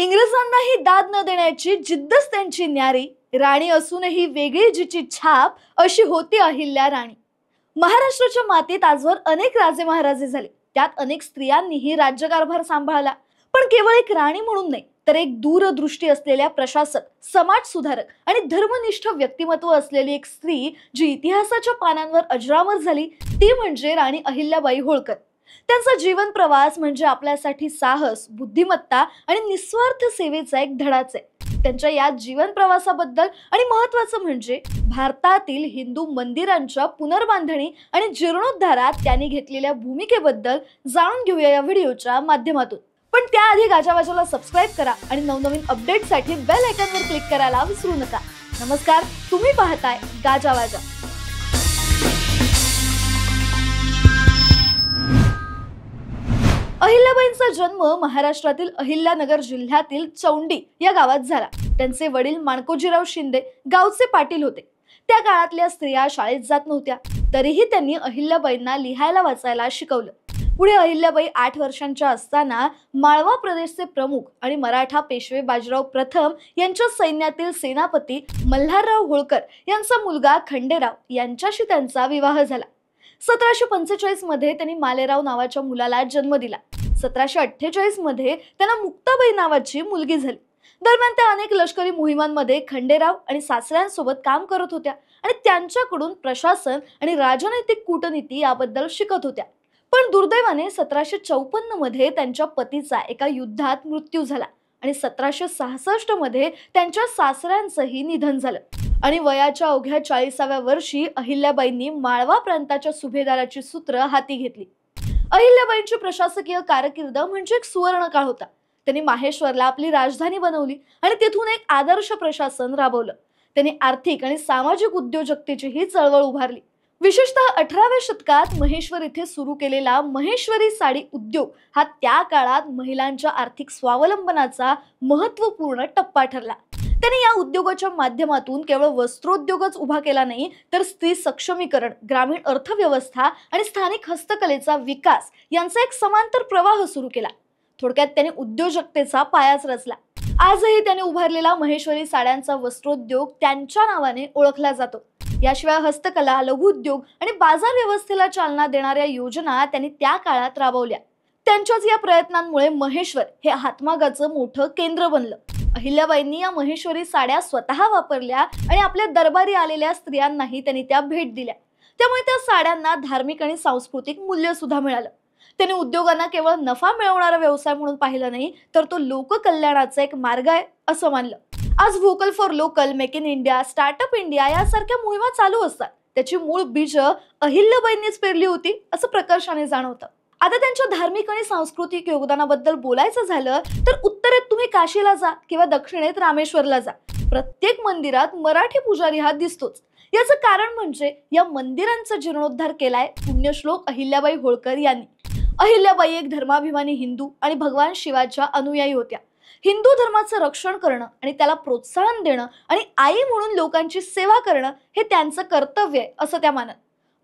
इंग्रजांनाही दाद न देण्याची जिद्दच त्यांची न्यारी, राणी असूनही वेगळी जिची छाप अशी होती अहिल्या राणी। महाराष्ट्राच्या मातीत आजवर अनेक राजे महाराजे झाले, त्यात अनेक स्त्रियांनीही राज्यकारभार सांभाळला, पण केवळ एक राणी म्हणून नाही तर एक दूरदृष्टी असलेल्या प्रशासक, समाज सुधारक आणि धर्मनिष्ठ व्यक्तिमत्व असलेली एक स्त्री जी इतिहासाच्या पानांवर अजरामर झाली ती म्हणजे राणी अहिल्याबाई होळकर। त्यांचा जीवन प्रवास म्हणजे आपल्यासाठी साहस, बुद्धिमत्ता आणि निस्वार्थ सेवेचा एक धडाच आहे। त्यांच्या या जीवन प्रवासाबद्दल आणि महत्त्वाचं म्हणजे भारतातील हिंदू मंदिरांच्या पुनर्बांधणी आणि जीर्णोद्धारात त्यांनी घेतलेल्या भूमिकेबद्दल जाणून घेऊया या व्हिडिओच्या माध्यमातून। पण त्याआधी गाजावाजाला सबस्क्राइब करा आणि नवनवीन अपडेटसाठी बेल आयकॉनवर क्लिक करायला विसरू नका। नमस्कार, तुम्ही पाहताय गाजावाजा। अहिल्याबाईंचा जन्म महाराष्ट्रातील अहिल्यानगर जिल्ह्यातील चौंडी या गावात झाला। त्यांचे वडील माणकोजीराव शिंदे गावचे पाटील होते। त्या काळातल्या स्त्रिया शाळेत जात नव्हत्या, तरीही त्यांनी अहिल्याबाईंना लिहायला वाचायला शिकवलं। पुढे अहिल्याबाई 8 वर्षांच्या असताना माळवा प्रदेशचे प्रमुख आणि मराठा पेशवे बाजीराव प्रथम यांच्या सैन्यातील सेनापती मल्हारराव होळकर यांचा मुलगा खंडेराव यांच्याशी त्यांचा विवाह झाला। 1745 मध्ये त्यांनी मालेराव नावाच्या मुलाला जन्म दिला। 1748 मध्ये त्यांना मुक्ताबाई नावाची मुलगी झाली। दरम्यान त्या अनेक लष्करी मोहिमांमध्ये खंडेराव आणि सासऱ्यांसोबत काम करत होत्या आणि त्यांच्याकडून प्रशासन आणि राजनैतिक कूटनीती याबद्दल शिकत होत्या। पण दुर्दैवाने 1754 मध्ये त्यांच्या पतीचा एका युद्धात मृत्यू झाला आणि 1766 मध्ये त्यांच्या सासऱ्यांचंही निधन झालं आणि वयाच्या अवघ्या 40व्या वर्षी अहिल्याबाईंनी माळवा प्रांताच्या सुभेदाराची सूत्र हाती घेतली। अहिल्याबाईंची प्रशासकीय कारकीर्द म्हणजे एक सुवर्ण काळ होता। त्यांनी माहेश्वरला आपली राजधानी बनवली आणि तेथून एक आदर्श प्रशासन राबवलं। त्यांनी आर्थिक आणि सामाजिक उद्योजकतेची ही चळवळ उभारली। विशेषतः 18व्या शतकात महेश्वर इथे सुरू केलेला महेश्वरी साडी उद्योग हा त्या काळात महिलांच्या आर्थिक स्वावलंबनाचा महत्त्वपूर्ण टप्पा ठरला। त्यांनी या उद्योगाच्या माध्यमातून केवळ वस्त्रोद्योगच उभा केला नाही, तर स्त्री सक्षमीकरण, ग्रामीण अर्थव्यवस्था आणि स्थानिक हस्तकलेचा विकास यांचा एक समांतर प्रवाह सुरू केला। थोडक्यात त्यांनी उद्योजकतेचा पायाच रचला। आजही त्यांनी उभारलेला महेश्वरी साड्यांचा वस्त्रोद्योग त्यांच्या नावाने ओळखला जातो। याशिवाय हस्तकला, लघुउद्योग आणि बाजार व्यवस्थेला चालना देणाऱ्या योजना त्यांनी त्या काळात राबवल्या। त्यांच्याच या प्रयत्नांमुळे महेश्वर हे हातमागाचं मोठं केंद्र बनलं। अहिल्याबाईंनी या महेश्वरी साड्या स्वतः वापरल्या आणि आपल्या दरबारी आलेल्या स्त्रियांनाही त्यांनी त्या भेट दिल्या। त्यामुळे त्या साड्यांना धार्मिक आणि सांस्कृतिक मूल्य सुद्धा मिळालं। त्यांनी उद्योगांना केवळ नफा मिळवणारा व्यवसाय म्हणून पाहिलं नाही, तर तो लोककल्याणाचा एक मार्ग आहे असं मानलं। आज vocal for local, make in India, startup India यासारख्या मोहिमा चालू असतात, त्याची मूळ बीज अहिल्याबाईंनीच पेरली होती असं प्रकर्षाने जाणवतं। आता त्यांच्या धार्मिक आणि सांस्कृतिक योगदानाबद्दल बोलायचं झालं तर उत्तरेत तुम्ही काशीला जा किंवा दक्षिणेत रामेश्वरला जा, प्रत्येक मंदिरात मराठी पुजारी हा दिसतोच। याचं कारण म्हणजे या मंदिरांचा जीर्णोद्धार केलाय पुण्यश्लोक अहिल्याबाई होळकर यांनी। अहिल्याबाई एक धर्माभिमानी हिंदू आणि भगवान शिवाच्या अनुयायी होत्या। हिंदू धर्माचं रक्षण करणं आणि त्याला प्रोत्साहन देणं आणि आई म्हणून लोकांची सेवा करणं हे त्यांचं कर्तव्य आहे असं त्या मानत।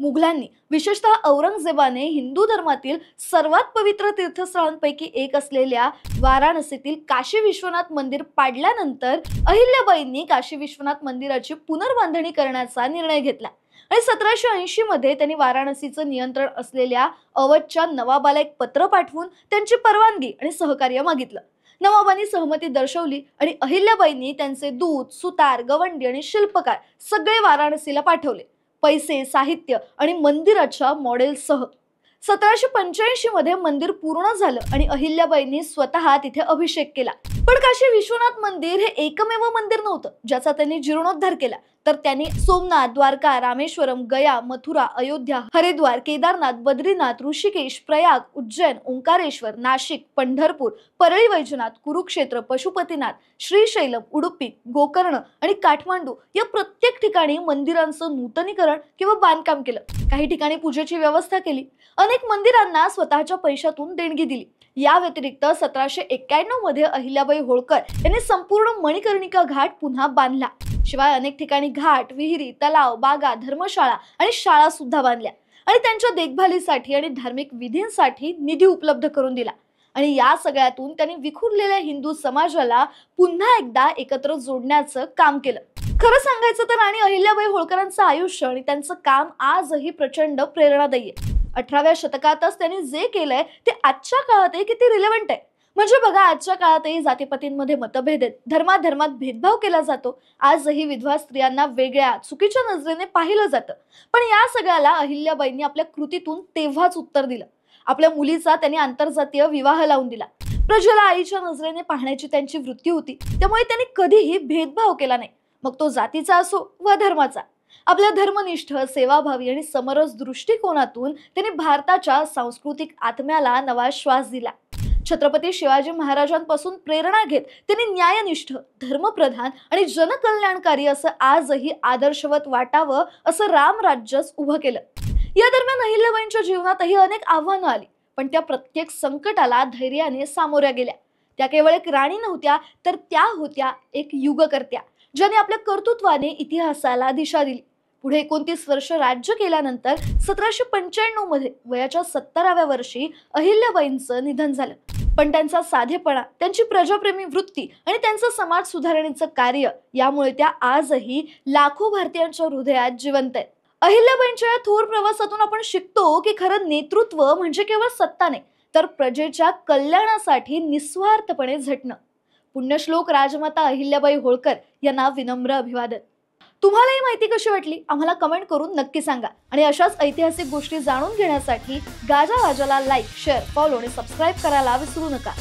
मुघलांनी, विशेषतः औरंगजेबाने हिंदू धर्मातील सर्वात पवित्र तीर्थस्थळांपैकी एक असलेल्या वाराणसीतील काशी विश्वनाथ मंदिर पाडल्यानंतर अहिल्याबाईंनी काशी विश्वनाथ मंदिराची पुनर्बांधणी करण्याचा निर्णय घेतला आणि 1780 मध्ये त्यांनी वाराणसीचं नियंत्रण असलेल्या अवधच्या नवाबाला एक पत्र पाठवून त्यांची परवानगी आणि सहकार्य मागितलं। नवाबांनी सहमती दर्शवली आणि अहिल्याबाईंनी त्यांचे दूत, सुतार, गवंडी आणि शिल्पकार सगळे वाराणसीला पाठवले, पैसे, साहित्य आणि मंदिराच्या मॉडेलसह। 1785 मध्ये मंदिर पूर्ण झालं आणि अहिल्याबाईंनी स्वतः तिथे अभिषेक केला। पण काशी विश्वनाथ मंदिर हे एकमेव मंदिर नव्हतं ज्याचा त्यांनी जीर्णोद्धार केला, तर त्यांनी सोमनाथ, द्वारका, रामेश्वरम, गया, मथुरा, अयोध्या, हरिद्वार, केदारनाथ, बद्रीनाथ, ऋषिकेश, प्रयाग, उज्जैन, ओंकारेश्वर, नाशिक, पंढरपूर, परळी वैजनाथ, कुरुक्षेत्र, पशुपतीनाथ, श्रीशैलम, उडुपी, गोकर्ण आणि काठमांडू या प्रत्येक ठिकाणी मंदिरांचं नूतनीकरण किंवा बांधकाम केलं। काही ठिकाणी पूजेची व्यवस्था केली। अनेक मंदिरांना स्वतःच्या पैशातून देणगी दिली। या व्यतिरिक्त 1791 मध्ये अहिल्याबाई होळकर यांनी संपूर्ण मणिकर्णिका घाट पुन्हा बांधला। शिवाय अनेक ठिकाणी घाट, विहिरी, तलाव, बागा, धर्मशाळा आणि शाळा सुद्धा बांधल्या आणि त्यांच्या देखभालीसाठी आणि धार्मिक विधींसाठी निधी उपलब्ध करून दिला। आणि या सगळ्यातून त्यांनी विखुरलेल्या हिंदू समाजाला पुन्हा एकदा एकत्र जोडण्याचं काम केलं. खरं सांगायचं तर राणी अहिल्याबाई होळकरांचं आयुष्य आणि त्यांचं काम आजही प्रचंड प्रेरणादायी आहे. 18व्या शतकातच त्यांनी जे केलंय ते आजच्या काळातही किती रिलेव्हंट आहे. म्हणजे बघा, आजच्या काळातही जातीपातींमध्ये मतभेद आहेत, धर्मात भेदभाव केला जातो. आजही विधवा स्त्रियांना वेगळ्या चुकीच्या नजरेने पाहिलं जातं. पण या सगळ्याला अहिल्याबाईंनी आपल्या कृतीतून तेव्हाच उत्तर दिलं. आपल्या मुलीचा त्यांनी आंतरजातीय विवाह लावून दिला. प्रजेला आईच्या नजरेने पाहण्याची त्यांची वृत्ती होती, त्यामुळे त्यांनी कधीही भेदभाव केला नाही, मग तो जातीचा असो वा धर्माचा. आपल्या धर्मनिष्ठ, सेवाभावी आणि समरस दृष्टिकोनातून त्यांनी भारताच्या सांस्कृतिक आत्म्याला नवा श्वास दिला. छत्रपती शिवाजी महाराजांपासून प्रेरणा घेत त्यांनी न्यायनिष्ठ, धर्मप्रधान आणि जनकल्याणकारी असं आजही आदर्शवत वाटावं असं रामराज्यच उभं केलं. या दरम्यान अहिल्याबाईंच्या जीवनातही अनेक आव्हानं आली, पण त्या प्रत्येक संकटाला धैर्याने सामोऱ्या गेल्या. त्या केवळ एक राणी नव्हत्या, तर त्या होत्या एक युगकर्त्या, ज्याने आपल्या कर्तृत्वाने इतिहासाला दिशा दिली. पुढे 29 वर्ष राज्य केल्यानंतर 1795 मध्ये वयाच्या 70व्या वर्षी अहिल्याबाईंचं निधन झालं. पण त्यांचा साधेपणा, त्यांची प्रजाप्रेमी वृत्ती आणि त्यांचं समाज सुधारणेचं कार्य यामुळे त्या आजही लाखो भारतीयांच्या हृदयात जिवंत आहेत. अहिल्याबाईंच्या या थोर प्रवासातून आपण शिकतो की खरं नेतृत्व म्हणजे केवळ सत्ता नाही, तर प्रजेच्या कल्याणासाठी निस्वार्थपणे झटणं. पुण्यश्लोक राजमाता अहिल्याबाई होळकर यांना विनम्र अभिवादन. तुम्हाला ही माहिती कशी वाटली आम्हाला कमेंट करून नक्की सांगा. आणि अशाच ऐतिहासिक गोष्टी जाणून घेण्यासाठी गाजावाजाला लाईक, शेअर, फॉलो आणि सबस्क्राईब करायला विसरू नका.